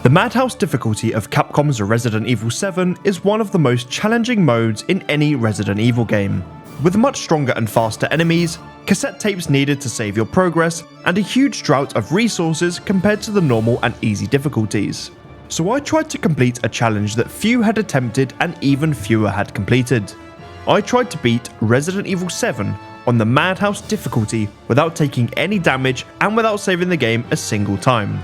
The Madhouse Difficulty of Capcom's Resident Evil 7 is one of the most challenging modes in any Resident Evil game. With much stronger and faster enemies, cassette tapes needed to save your progress, and a huge drought of resources compared to the normal and easy difficulties. So I tried to complete a challenge that few had attempted and even fewer had completed. I tried to beat Resident Evil 7 on the Madhouse Difficulty without taking any damage and without saving the game a single time.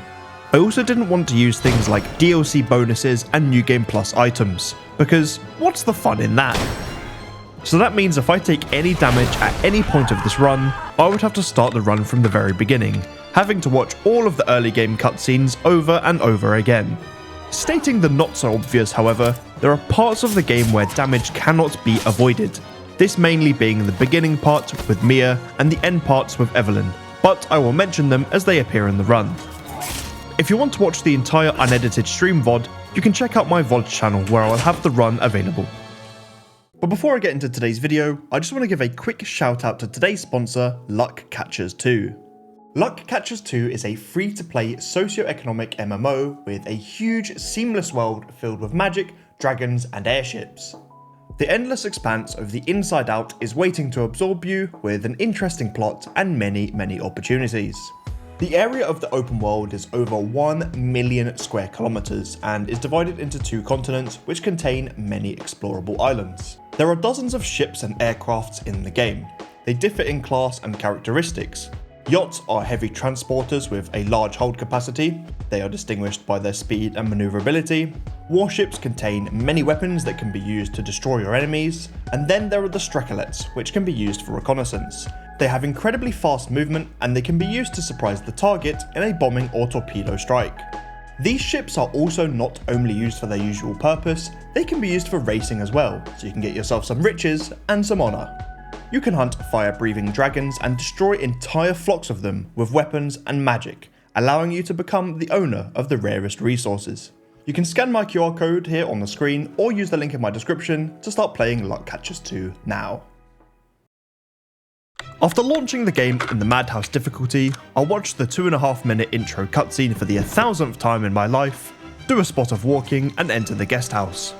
I also didn't want to use things like DLC bonuses and New Game Plus items, because what's the fun in that? So that means if I take any damage at any point of this run, I would have to start the run from the very beginning, having to watch all of the early game cutscenes over and over again. Stating the not so obvious, however, there are parts of the game where damage cannot be avoided, this mainly being the beginning part with Mia and the end parts with Evelyn, but I will mention them as they appear in the run. If you want to watch the entire unedited stream VOD, you can check out my VOD channel where I will have the run available. But before I get into today's video, I just want to give a quick shout out to today's sponsor, Luck Catchers 2. Luck Catchers 2 is a free-to-play socio-economic MMO with a huge, seamless world filled with magic, dragons, and airships. The endless expanse of the inside out is waiting to absorb you with an interesting plot and many opportunities. The area of the open world is over 1 million square kilometers and is divided into 2 continents which contain many explorable islands. There are dozens of ships and aircrafts in the game. They differ in class and characteristics. Yachts are heavy transporters with a large hold capacity. They are distinguished by their speed and maneuverability. Warships contain many weapons that can be used to destroy your enemies. And then there are the Strekalets, which can be used for reconnaissance. They have incredibly fast movement and they can be used to surprise the target in a bombing or torpedo strike. These ships are also not only used for their usual purpose, they can be used for racing as well, so you can get yourself some riches and some honour. You can hunt fire-breathing dragons and destroy entire flocks of them with weapons and magic, allowing you to become the owner of the rarest resources. You can scan my QR code here on the screen or use the link in my description to start playing Luck Catchers 2 now. After launching the game in the Madhouse Difficulty, I watched the 2.5-minute intro cutscene for the 1000th time in my life, do a spot of walking and enter the guest house.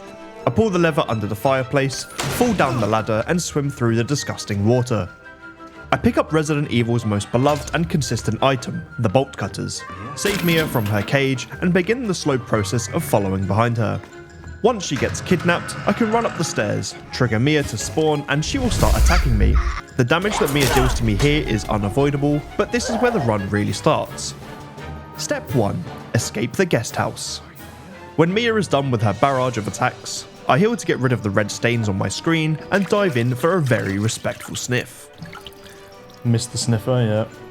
I pull the lever under the fireplace, fall down the ladder and swim through the disgusting water. I pick up Resident Evil's most beloved and consistent item, the bolt cutters, save Mia from her cage and begin the slow process of following behind her. Once she gets kidnapped, I can run up the stairs, trigger Mia to spawn and she will start attacking me. The damage that Mia deals to me here is unavoidable, but this is where the run really starts. Step 1. Escape the guest house. When Mia is done with her barrage of attacks, I heal to get rid of the red stains on my screen and dive in for a very respectful sniff. Missed the sniffer, yeah.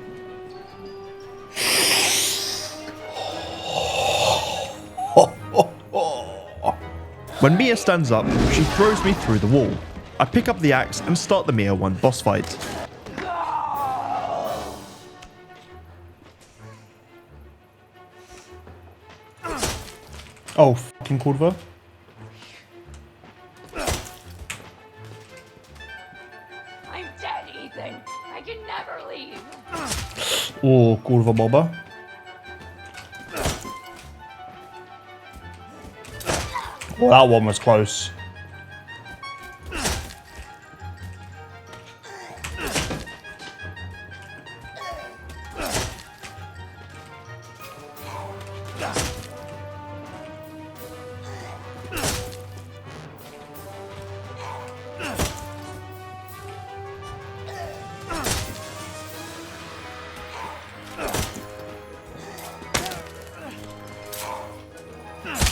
When Mia stands up, she throws me through the wall. I pick up the axe and start the Mia 1 boss fight. Oh, fucking kurwa. I'm dead, Ethan. I can never leave. Oh, kurwa boba. Well, that one was close.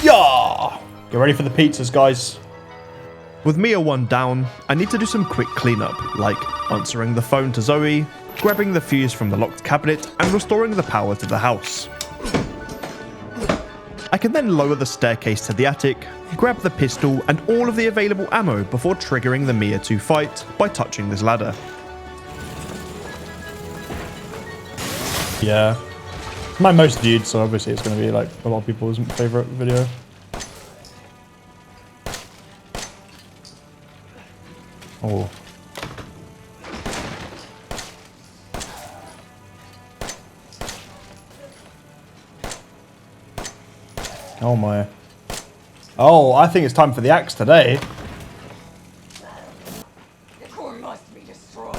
Yeah! Get ready for the pizzas, guys. With Mia 1 down, I need to do some quick cleanup, like answering the phone to Zoe, grabbing the fuse from the locked cabinet, and restoring the power to the house. I can then lower the staircase to the attic, grab the pistol and all of the available ammo before triggering the Mia 2 fight by touching this ladder. Yeah. My most viewed, so obviously it's going to be like a lot of people's favourite video. Oh. Oh my. Oh, I think it's time for the axe today. The core must be destroyed.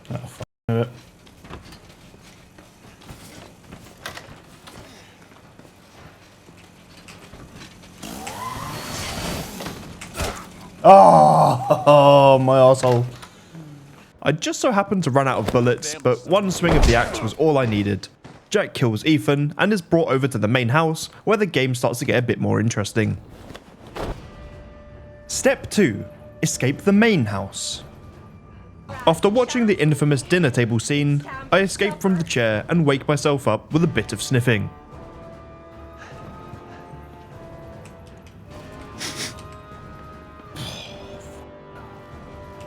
Oh, fuck it. Oh, my arsehole. I just so happened to run out of bullets, but one swing of the axe was all I needed. Jack kills Ethan and is brought over to the main house, where the game starts to get a bit more interesting. Step 2. Escape the main house. After watching the infamous dinner table scene, I escape from the chair and wake myself up with a bit of sniffing.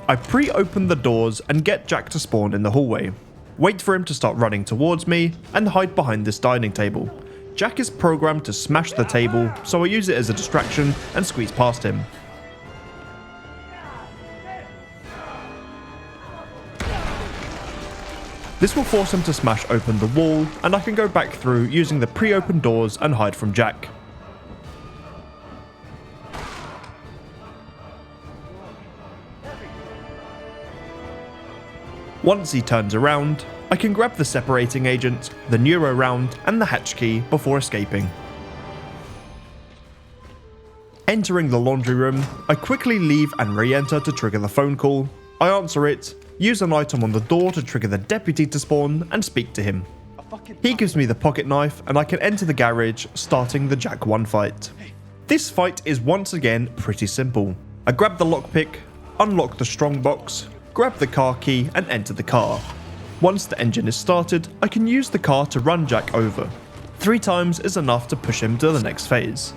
I pre-open the doors and get Jack to spawn in the hallway. Wait for him to start running towards me and hide behind this dining table. Jack is programmed to smash the table, so I use it as a distraction and squeeze past him. This will force him to smash open the wall, and I can go back through using the pre-opened doors and hide from Jack. Once he turns around, I can grab the separating agent, the neuro round, and the hatch key before escaping. Entering the laundry room, I quickly leave and re-enter to trigger the phone call. I answer it, use an item on the door to trigger the deputy to spawn, and speak to him. He gives me the pocket knife and I can enter the garage, starting the Jack 1 fight. This fight is once again pretty simple. I grab the lockpick, unlock the strongbox, grab the car key and enter the car. Once the engine is started, I can use the car to run Jack over. 3 times is enough to push him to the next phase.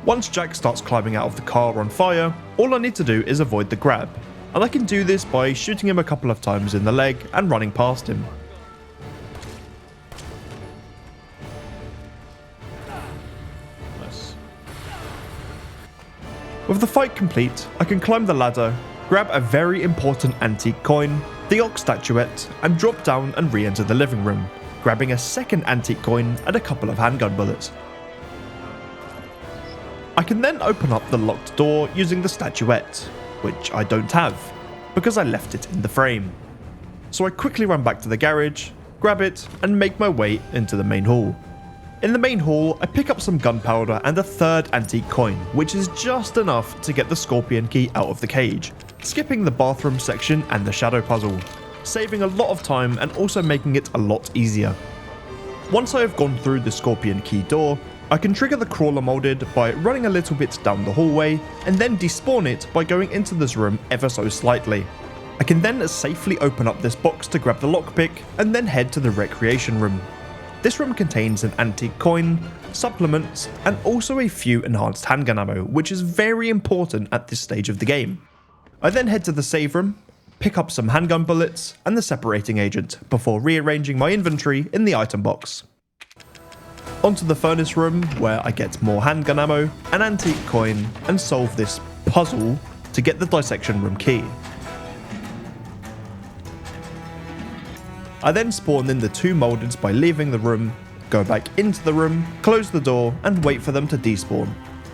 Once Jack starts climbing out of the car on fire, all I need to do is avoid the grab, and I can do this by shooting him a couple of times in the leg and running past him. Nice. With the fight complete, I can climb the ladder, grab a very important antique coin, the ox statuette, and drop down and re-enter the living room, grabbing a second antique coin and a couple of handgun bullets. I can then open up the locked door using the statuette, which I don't have, because I left it in the frame. So I quickly run back to the garage, grab it, and make my way into the main hall. In the main hall, I pick up some gunpowder and a third antique coin, which is just enough to get the scorpion key out of the cage, skipping the bathroom section and the shadow puzzle, saving a lot of time and also making it a lot easier. Once I have gone through the scorpion key door, I can trigger the crawler molded by running a little bit down the hallway and then despawn it by going into this room ever so slightly. I can then safely open up this box to grab the lockpick and then head to the recreation room. This room contains an antique coin, supplements, and also a few enhanced handgun ammo, which is very important at this stage of the game. I then head to the save room, pick up some handgun bullets and the separating agent before rearranging my inventory in the item box. Onto the furnace room where I get more handgun ammo, an antique coin, and solve this puzzle to get the dissection room key. I then spawn in the 2 moldeds by leaving the room, go back into the room, close the door, and wait for them to despawn.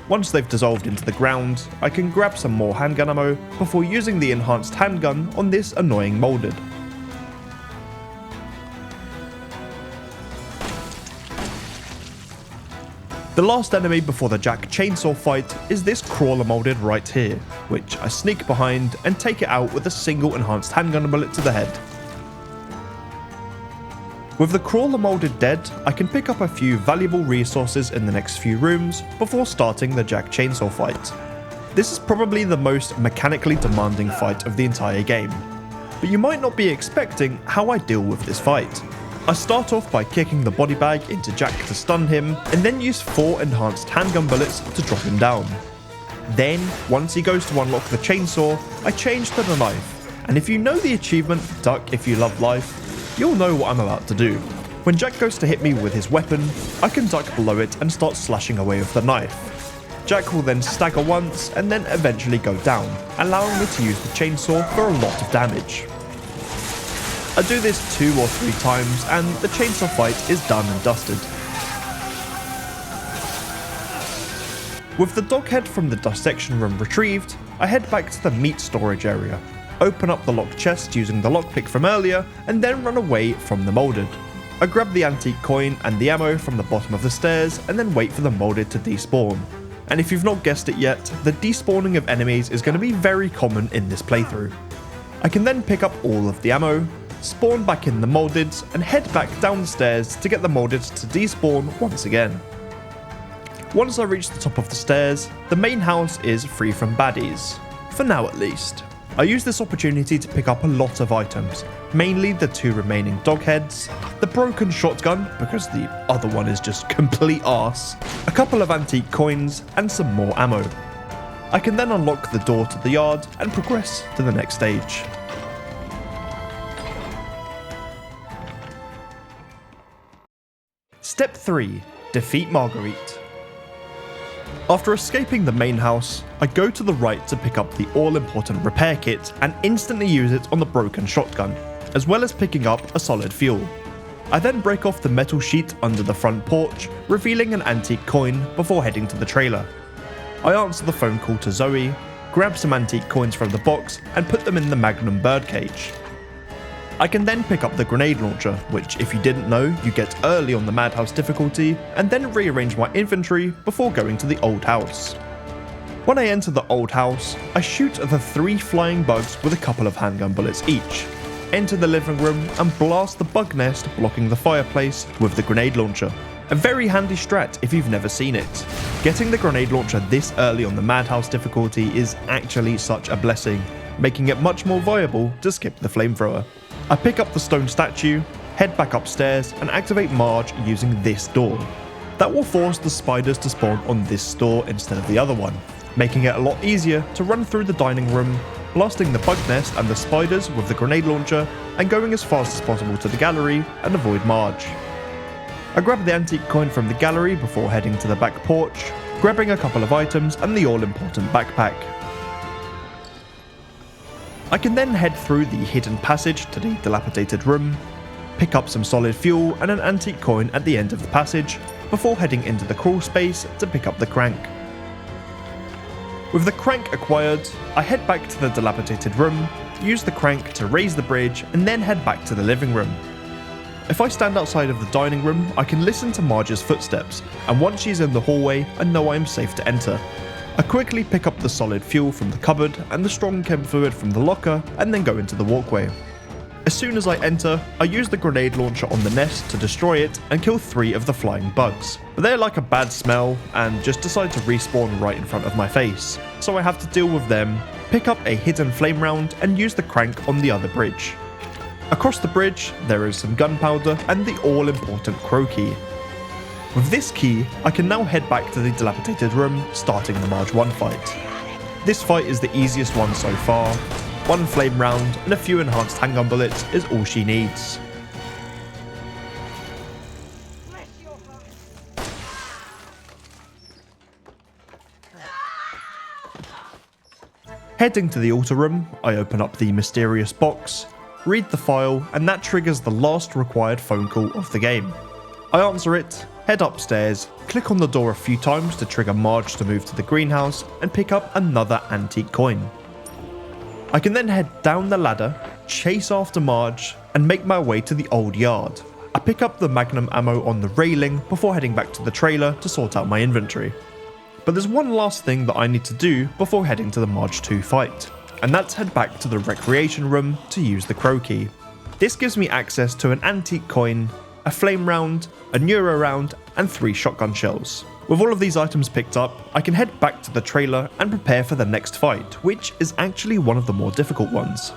Once they've dissolved into the ground, I can grab some more handgun ammo before using the enhanced handgun on this annoying molded. The last enemy before the Jack chainsaw fight is this crawler molded right here, which I sneak behind and take it out with a single enhanced handgun bullet to the head. With the crawler molded dead, I can pick up a few valuable resources in the next few rooms before starting the Jack chainsaw fight. This is probably the most mechanically demanding fight of the entire game, but you might not be expecting how I deal with this fight. I start off by kicking the body bag into Jack to stun him, and then use 4 enhanced handgun bullets to drop him down. Then, once he goes to unlock the chainsaw, I change to the knife, and if you know the achievement, Duck If You Love Life, you'll know what I'm about to do. When Jack goes to hit me with his weapon, I can duck below it and start slashing away with the knife. Jack will then stagger once and then eventually go down, allowing me to use the chainsaw for a lot of damage. I do this 2 or 3 times and the chainsaw fight is done and dusted. With the dog head from the dissection room retrieved, I head back to the meat storage area, open up the locked chest using the lockpick from earlier, and then run away from the molded. I grab the antique coin and the ammo from the bottom of the stairs and then wait for the molded to despawn. And if you've not guessed it yet, the despawning of enemies is going to be very common in this playthrough. I can then pick up all of the ammo, spawn back in the moldeds, and head back down the stairs to get the moldeds to despawn once again. Once I reach the top of the stairs, the main house is free from baddies. For now at least. I use this opportunity to pick up a lot of items, mainly the 2 remaining dog heads, the broken shotgun because the other one is just complete arse, a couple of antique coins, and some more ammo. I can then unlock the door to the yard and progress to the next stage. Step 3. Defeat Marguerite. After escaping the main house, I go to the right to pick up the all-important repair kit and instantly use it on the broken shotgun, as well as picking up a solid fuel. I then break off the metal sheet under the front porch, revealing an antique coin before heading to the trailer. I answer the phone call to Zoe, grab some antique coins from the box and put them in the Magnum birdcage. I can then pick up the grenade launcher, which if you didn't know, you get early on the Madhouse difficulty, and then rearrange my inventory before going to the old house. When I enter the old house, I shoot the 3 flying bugs with a couple of handgun bullets each, enter the living room and blast the bug nest blocking the fireplace with the grenade launcher. A very handy strat if you've never seen it. Getting the grenade launcher this early on the Madhouse difficulty is actually such a blessing, making it much more viable to skip the flamethrower. I pick up the stone statue, head back upstairs and activate Marge using this door. That will force the spiders to spawn on this door instead of the other one, making it a lot easier to run through the dining room, blasting the bug nest and the spiders with the grenade launcher and going as fast as possible to the gallery and avoid Marge. I grab the antique coin from the gallery before heading to the back porch, grabbing a couple of items and the all-important backpack. I can then head through the hidden passage to the dilapidated room, pick up some solid fuel and an antique coin at the end of the passage, before heading into the crawl space to pick up the crank. With the crank acquired, I head back to the dilapidated room, use the crank to raise the bridge and then head back to the living room. If I stand outside of the dining room, I can listen to Marge's footsteps, and once she's in the hallway, I know I am safe to enter. I quickly pick up the solid fuel from the cupboard and the strong chem fluid from the locker and then go into the walkway. As soon as I enter, I use the grenade launcher on the nest to destroy it and kill 3 of the flying bugs. But they're like a bad smell and just decide to respawn right in front of my face, so I have to deal with them, pick up a hidden flame round and use the crank on the other bridge. Across the bridge, there is some gunpowder and the all-important crow key. With this key, I can now head back to the dilapidated room, starting the Marge 1 fight. This fight is the easiest one so far. 1 flame round and a few enhanced handgun bullets is all she needs. Heading to the altar room, I open up the mysterious box, read the file, and that triggers the last required phone call of the game. I answer it, head upstairs, click on the door a few times to trigger Marge to move to the greenhouse, and pick up another antique coin. I can then head down the ladder, chase after Marge, and make my way to the old yard. I pick up the magnum ammo on the railing before heading back to the trailer to sort out my inventory. But there's one last thing that I need to do before heading to the Marge 2 fight, and that's head back to the recreation room to use the crow key. This gives me access to an antique coin, a flame round, a neuro round, and 3 shotgun shells. With all of these items picked up, I can head back to the trailer and prepare for the next fight, which is actually one of the more difficult ones.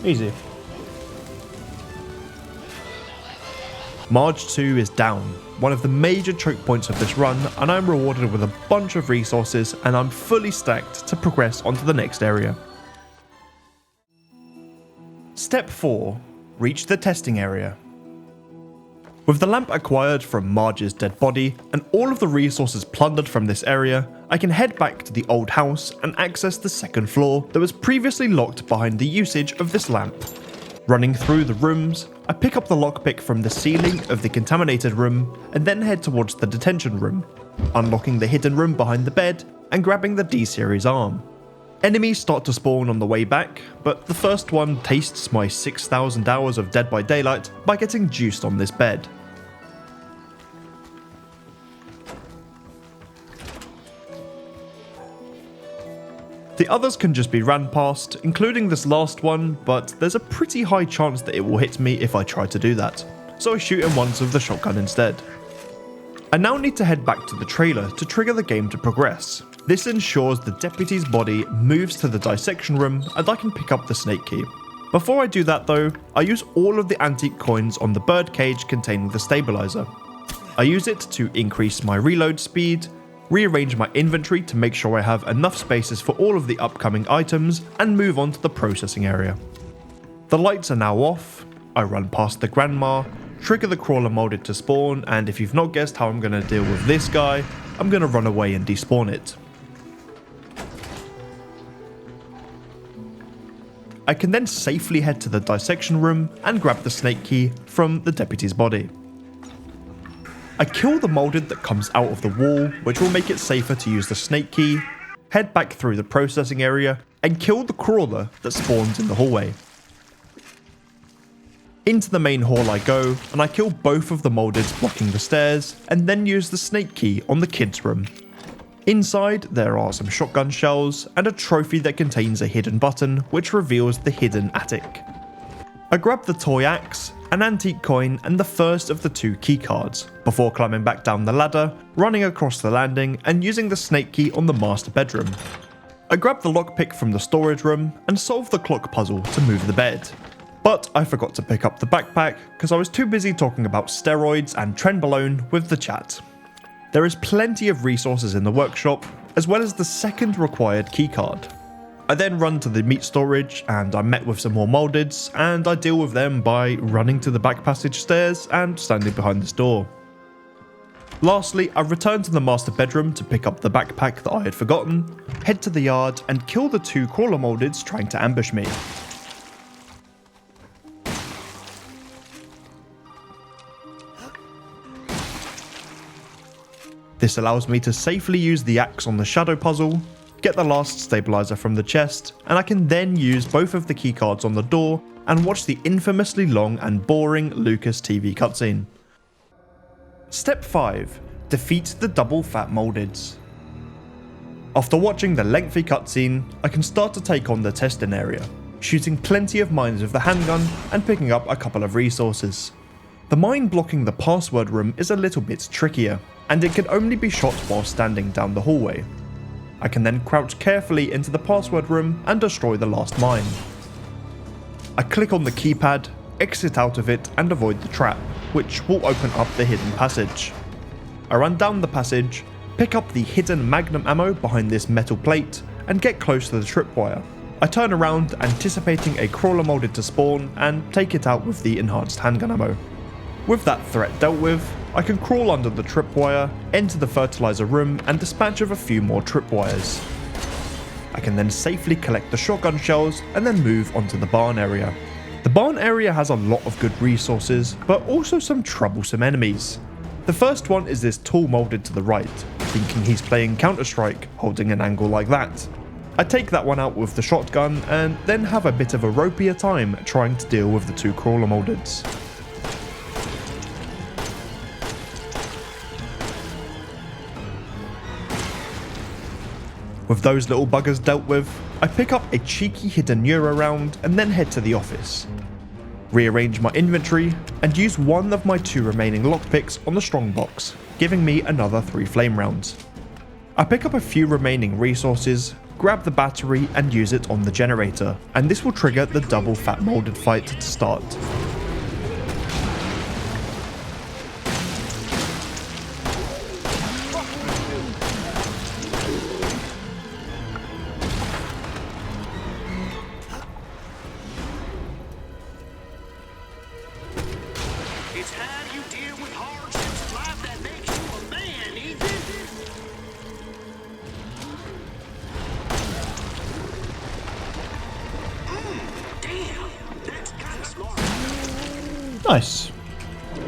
Easy. Marge 2 is down, one of the major choke points of this run, and I'm rewarded with a bunch of resources and I'm fully stacked to progress onto the next area. Step 4. Reach the testing area. With the lamp acquired from Marge's dead body and all of the resources plundered from this area, I can head back to the old house and access the second floor that was previously locked behind the usage of this lamp. Running through the rooms, I pick up the lockpick from the ceiling of the contaminated room and then head towards the detention room, unlocking the hidden room behind the bed and grabbing the D-series arm. Enemies start to spawn on the way back, but the first one tastes my 6,000 hours of Dead by Daylight by getting juiced on this bed. The others can just be ran past, including this last one, but there's a pretty high chance that it will hit me if I try to do that, so I shoot him once with the shotgun instead. I now need to head back to the trailer to trigger the game to progress. This ensures the deputy's body moves to the dissection room and I can pick up the snake key. Before I do that though, I use all of the antique coins on the bird cage containing the stabilizer. I use it to increase my reload speed, rearrange my inventory to make sure I have enough spaces for all of the upcoming items, and move on to the processing area. The lights are now off, I run past the grandma, trigger the crawler molded to spawn, and if you've not guessed how I'm going to deal with this guy, I'm going to run away and despawn it. I can then safely head to the dissection room and grab the snake key from the deputy's body. I kill the molded that comes out of the wall, which will make it safer to use the snake key, head back through the processing area, and kill the crawler that spawns in the hallway. Into the main hall I go, and I kill both of the moldeds blocking the stairs, and then use the snake key on the kids' room. Inside, there are some shotgun shells, and a trophy that contains a hidden button, which reveals the hidden attic. I grab the toy axe, an antique coin, and the first of the 2 keycards, before climbing back down the ladder, running across the landing, and using the snake key on the master bedroom. I grab the lockpick from the storage room, and solve the clock puzzle to move the bed. But I forgot to pick up the backpack, because I was too busy talking about steroids and trenbolone with the chat. There is plenty of resources in the workshop, as well as the second required keycard. I then run to the meat storage and I'm met with some more moldeds, and I deal with them by running to the back passage stairs and standing behind this door. Lastly, I return to the master bedroom to pick up the backpack that I had forgotten, head to the yard and kill the 2 crawler moldeds trying to ambush me. This allows me to safely use the axe on the shadow puzzle, get the last stabilizer from the chest, and I can then use both of the keycards on the door and watch the infamously long and boring Lucas TV cutscene. Step 5. Defeat the double fat moldeds. After watching the lengthy cutscene, I can start to take on the testing area, shooting plenty of mines with the handgun and picking up a couple of resources. The mine blocking the password room is a little bit trickier, and it can only be shot while standing down the hallway. I can then crouch carefully into the password room and destroy the last mine. I click on the keypad, exit out of it and avoid the trap, which will open up the hidden passage. I run down the passage, pick up the hidden magnum ammo behind this metal plate, and get close to the tripwire. I turn around, anticipating a crawler molded to spawn, and take it out with the enhanced handgun ammo. With that threat dealt with, I can crawl under the tripwire, enter the fertilizer room and dispatch of a few more tripwires. I can then safely collect the shotgun shells and then move onto the barn area. The barn area has a lot of good resources, but also some troublesome enemies. The first one is this tall molded to the right, thinking he's playing Counter-Strike, holding an angle like that. I take that one out with the shotgun and then have a bit of a ropier time trying to deal with the 2 crawler moldeds. With those little buggers dealt with, I pick up a cheeky hidden Euro round and then head to the office. Rearrange my inventory and use one of my 2 remaining lockpicks on the strongbox, giving me another 3 flame rounds. I pick up a few remaining resources, grab the battery and use it on the generator, and this will trigger the double fat molded fight to start. It's how you deal with hardships in life that makes you a man, Ethan. Damn, that's kind of smart. Nice.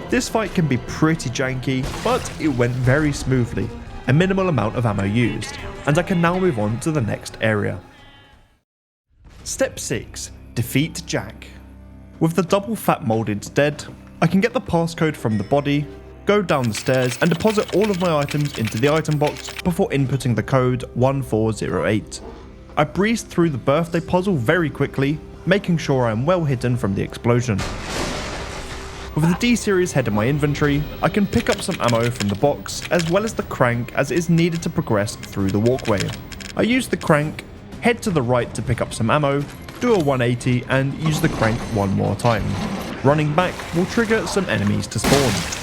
This fight can be pretty janky, but it went very smoothly, a minimal amount of ammo used, and I can now move on to the next area. Step 6. Defeat Jack. With the double fat molded dead, I can get the passcode from the body, go down the stairs and deposit all of my items into the item box before inputting the code 1408. I breezed through the birthday puzzle very quickly, making sure I am well hidden from the explosion. With the D-series head in my inventory, I can pick up some ammo from the box as well as the crank as it is needed to progress through the walkway. I use the crank, head to the right to pick up some ammo, do a 180 and use the crank one more time. Running back will trigger some enemies to spawn.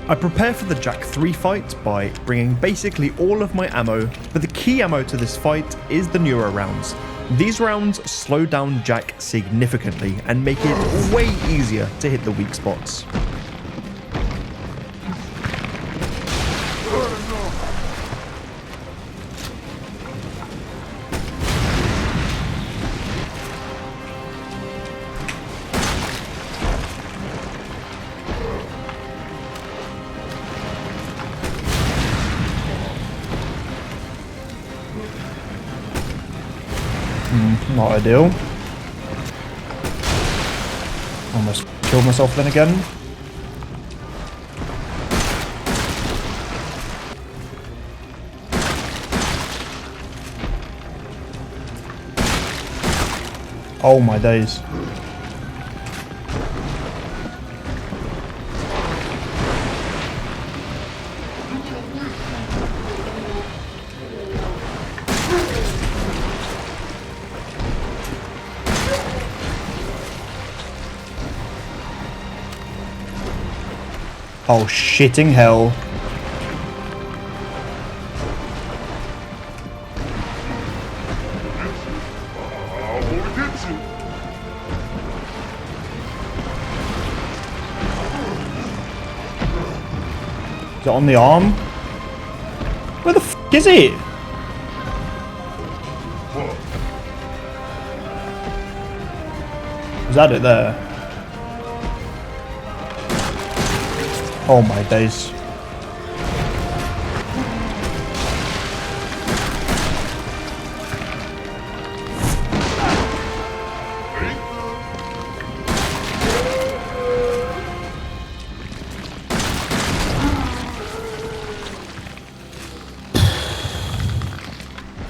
I prepare for the Jack 3 fight by bringing basically all of my ammo, but the key ammo to this fight is the newer rounds. These rounds slow down Jack significantly and make it way easier to hit the weak spots. Not ideal. Almost killed myself then again. Oh my days. Oh shitting hell. Is it on the arm? Where the f is it? Is that it there? Oh my days.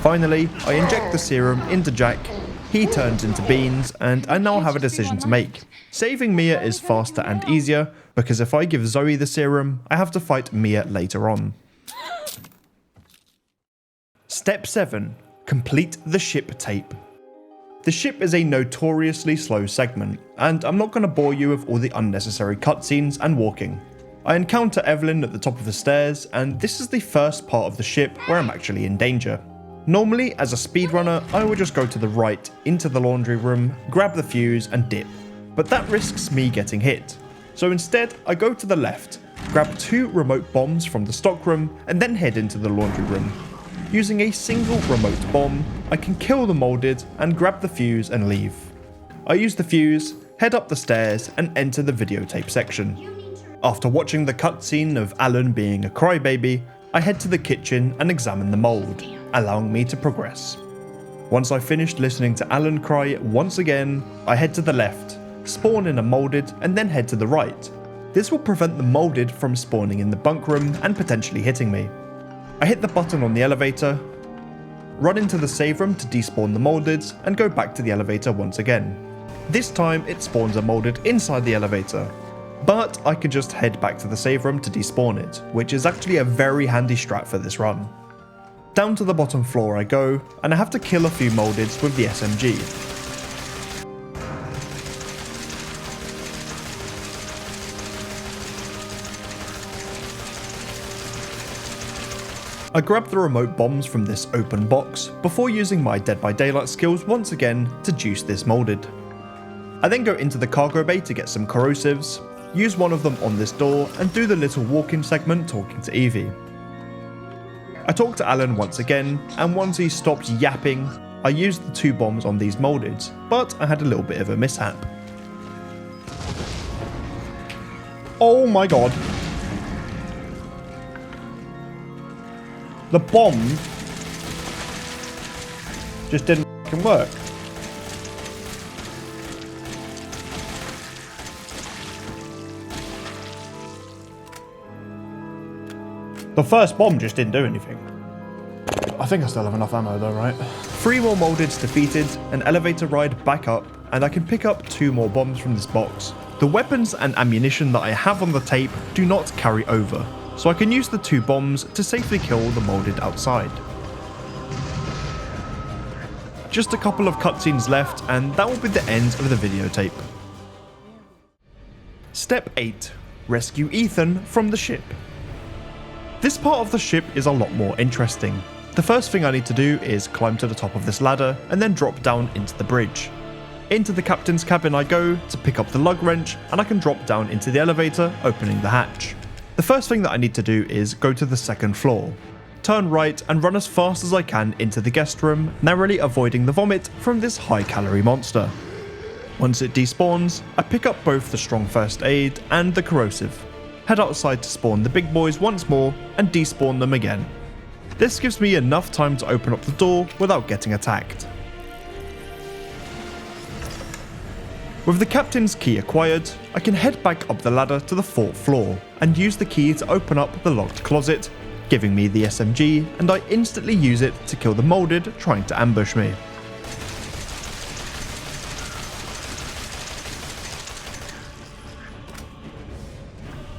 Finally, I inject the serum into Jack, he turns into beans, and I now have a decision to make. Saving Mia is faster and easier, because if I give Zoe the serum, I have to fight Mia later on. Step 7. Complete the ship tape. The ship is a notoriously slow segment, and I'm not going to bore you with all the unnecessary cutscenes and walking. I encounter Evelyn at the top of the stairs, and this is the first part of the ship where I'm actually in danger. Normally, as a speedrunner, I would just go to the right, into the laundry room, grab the fuse and dip, but that risks me getting hit. So instead, I go to the left, grab 2 remote bombs from the stockroom, and then head into the laundry room. Using a single remote bomb, I can kill the molded and grab the fuse and leave. I use the fuse, head up the stairs and enter the videotape section. After watching the cutscene of Alan being a crybaby, I head to the kitchen and examine the mould, allowing me to progress. Once I finished listening to Alan cry once again, I head to the left, spawn in a moulded, and then head to the right. This will prevent the moulded from spawning in the bunk room and potentially hitting me. I hit the button on the elevator, run into the save room to despawn the moulded, and go back to the elevator once again. This time it spawns a moulded inside the elevator, but I can just head back to the save room to despawn it, which is actually a very handy strat for this run. Down to the bottom floor I go, and I have to kill a few mouldeds with the SMG. I grab the remote bombs from this open box before using my Dead by Daylight skills once again to juice this moulded. I then go into the cargo bay to get some corrosives, use one of them on this door, and do the little walk-in segment talking to Evie. I talk to Alan once again, and once he stops yapping, I used the 2 bombs on these mouldeds, but I had a little bit of a mishap. Oh my god. The bomb just didn't f***ing work. The first bomb just didn't do anything. I think I still have enough ammo though, right? 3 more mouldeds defeated, an elevator ride back up, and I can pick up 2 more bombs from this box. The weapons and ammunition that I have on the tape do not carry over, so I can use the 2 bombs to safely kill the moulded outside. Just a couple of cutscenes left, and that will be the end of the videotape. Step 8. Rescue Ethan from the ship. This part of the ship is a lot more interesting. The first thing I need to do is climb to the top of this ladder and then drop down into the bridge. Into the captain's cabin I go to pick up the lug wrench, and I can drop down into the elevator, opening the hatch. The first thing that I need to do is go to the 2nd floor, turn right and run as fast as I can into the guest room, narrowly avoiding the vomit from this high-calorie monster. Once it despawns, I pick up both the strong first aid and the corrosive, head outside to spawn the big boys once more and despawn them again. This gives me enough time to open up the door without getting attacked. With the captain's key acquired, I can head back up the ladder to the 4th floor and use the key to open up the locked closet, giving me the SMG, and I instantly use it to kill the moulded trying to ambush me.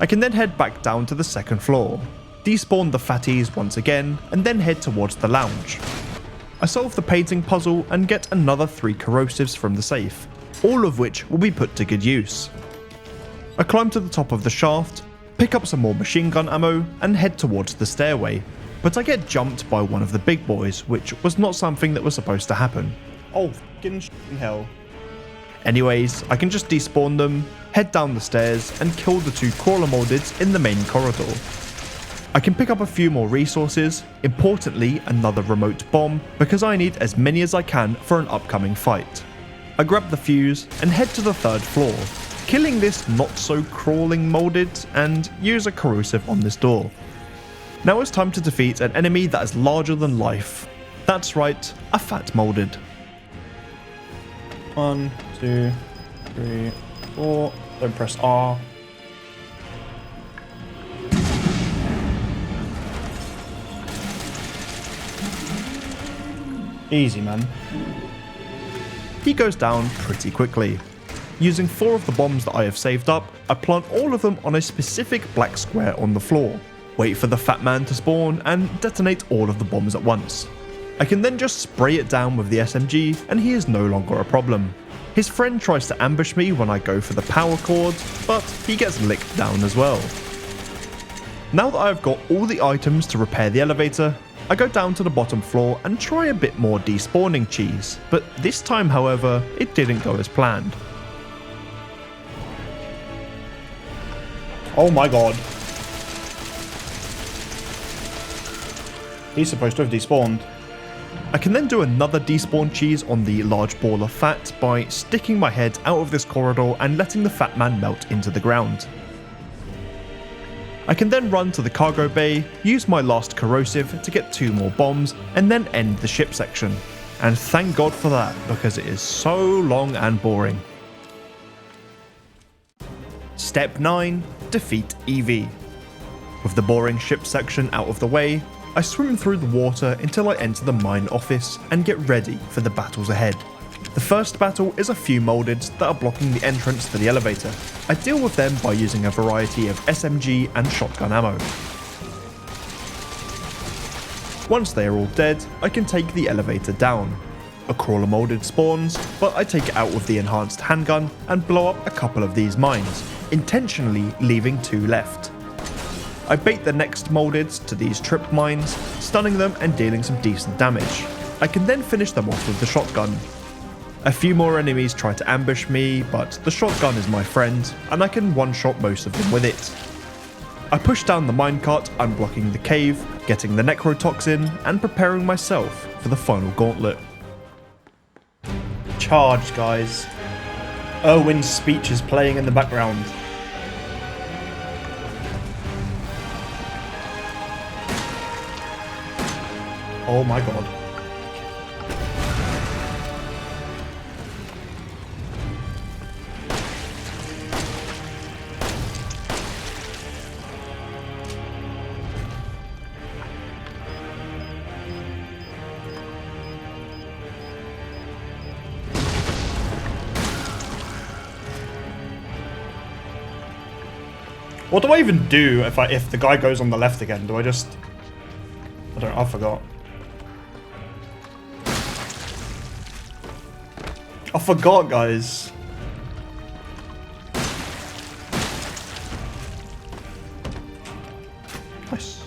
I can then head back down to the 2nd floor, despawn the fatties once again, and then head towards the lounge. I solve the painting puzzle and get another 3 corrosives from the safe, all of which will be put to good use. I climb to the top of the shaft, pick up some more machine gun ammo, and head towards the stairway, but I get jumped by one of the big boys, which was not something that was supposed to happen. Oh, f***ing hell. Anyways, I can just despawn them, head down the stairs, and kill the 2 crawler mouldeds in the main corridor. I can pick up a few more resources, importantly another remote bomb, because I need as many as I can for an upcoming fight. I grab the fuse and head to the 3rd floor, killing this not so crawling moulded, and use a corrosive on this door. Now it's time to defeat an enemy that is larger than life. That's right, a fat moulded. 1, 2, 3, 4. Don't press R. Easy, man. He goes down pretty quickly. Using 4 of the bombs that I have saved up, I plant all of them on a specific black square on the floor, wait for the fat man to spawn, and detonate all of the bombs at once. I can then just spray it down with the SMG, and he is no longer a problem. His friend tries to ambush me when I go for the power cord, but he gets licked down as well. Now that I've got all the items to repair the elevator, I go down to the bottom floor and try a bit more despawning cheese, but this time, however, it didn't go as planned. Oh my god. He's supposed to have despawned. I can then do another despawn cheese on the large ball of fat by sticking my head out of this corridor and letting the fat man melt into the ground. I can then run to the cargo bay, use my last corrosive to get 2 more bombs, and then end the ship section. And thank God for that, because it is so long and boring. Step 9. Defeat EV. With the boring ship section out of the way, I swim through the water until I enter the mine office and get ready for the battles ahead. The first battle is a few moldeds that are blocking the entrance to the elevator. I deal with them by using a variety of SMG and shotgun ammo. Once they are all dead, I can take the elevator down. A crawler molded spawns, but I take it out with the enhanced handgun and blow up a couple of these mines, intentionally leaving 2 left. I bait the next moldeds to these trip mines, stunning them and dealing some decent damage. I can then finish them off with the shotgun. A few more enemies try to ambush me, but the shotgun is my friend, and I can one-shot most of them with it. I push down the minecart, unblocking the cave, getting the necrotoxin, and preparing myself for the final gauntlet. Charge, guys. Erwin's speech is playing in the background. Oh my god. What do I even do if the guy goes on the left again? Do I just... I forgot. I forgot, guys. Nice.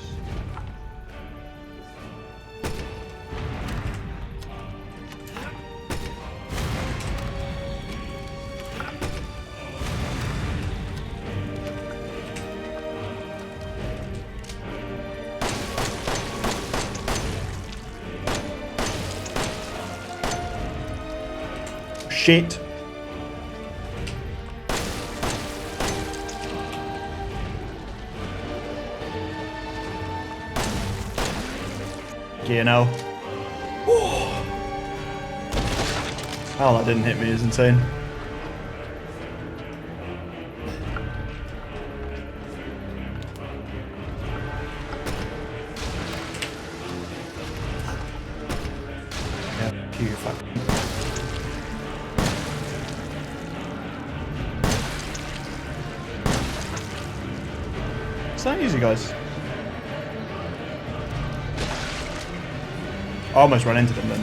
Shit. You know. How that didn't hit me is insane. Yeah, pure fuck. It's not easy, guys. I almost ran into them then.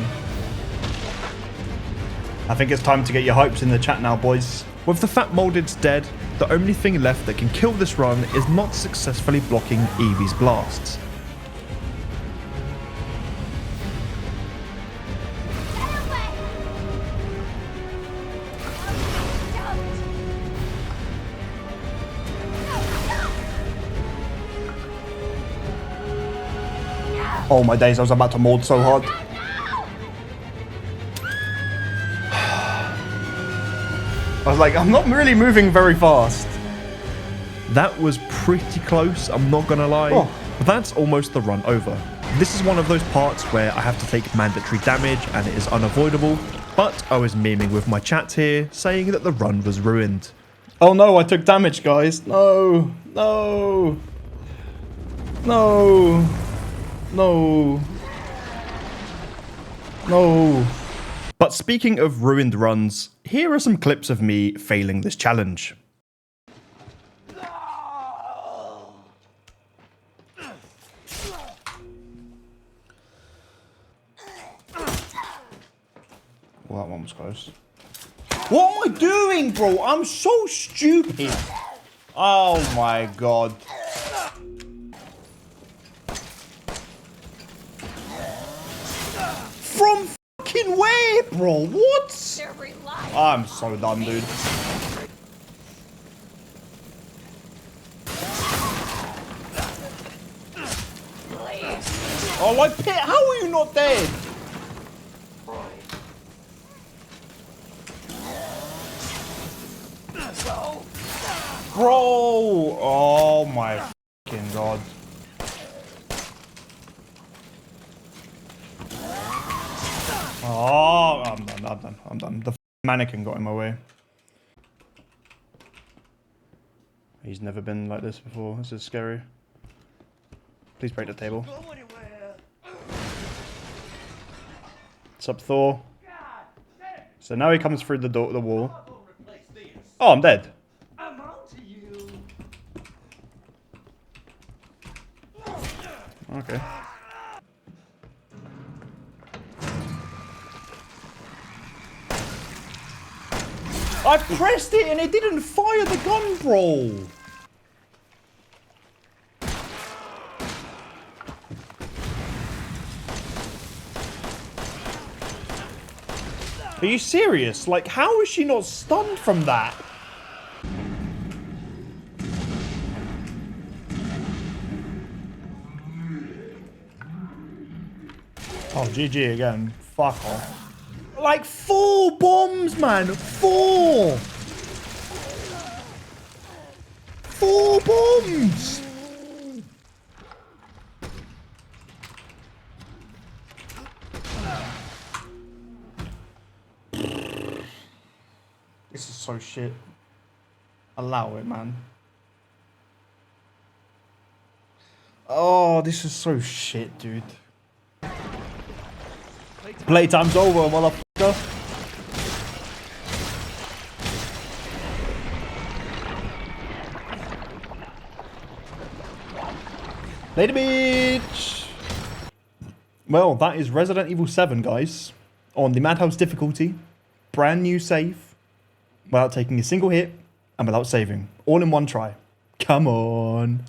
I think it's time to get your hypes in the chat now, boys. With the fat moldeds dead, the only thing left that can kill this run is not successfully blocking Eevee's blasts. Oh my days, I was about to mold so hard. I was like, I'm not really moving very fast. That was pretty close, I'm not gonna lie. Oh. But that's almost the run over. This is one of those parts where I have to take mandatory damage and it is unavoidable, but I was memeing with my chat here, saying that the run was ruined. Oh no, I took damage, guys. No, no, no, no, no. But speaking of ruined runs, here are some clips of me failing this challenge. Well, that one was close. What am I doing, bro? I'm so stupid. Oh my god. From fucking where, bro? What? I'm so done, dude. Oh, like, Pit, how are you not dead? Bro! Oh my fucking god. Oh, I'm done. The mannequin got in my way. He's never been like this before. This is scary. Please break the table. What's up, Thor? So now he comes through the door, the wall. Oh, I'm dead. I'm on to you. Okay. I pressed it and it didn't fire the gun, bro. Are you serious? Like, how is she not stunned from that? Oh, GG again. Fuck off. Like 4 bombs, man. 4. 4 bombs. This is so shit. Allow it, man. Oh, this is so shit, dude. Playtime's over, motherfucker. Later, bitch. Well, that is Resident Evil 7, guys. On the Madhouse difficulty. Brand new save. Without taking a single hit. And without saving. All in one try. Come on.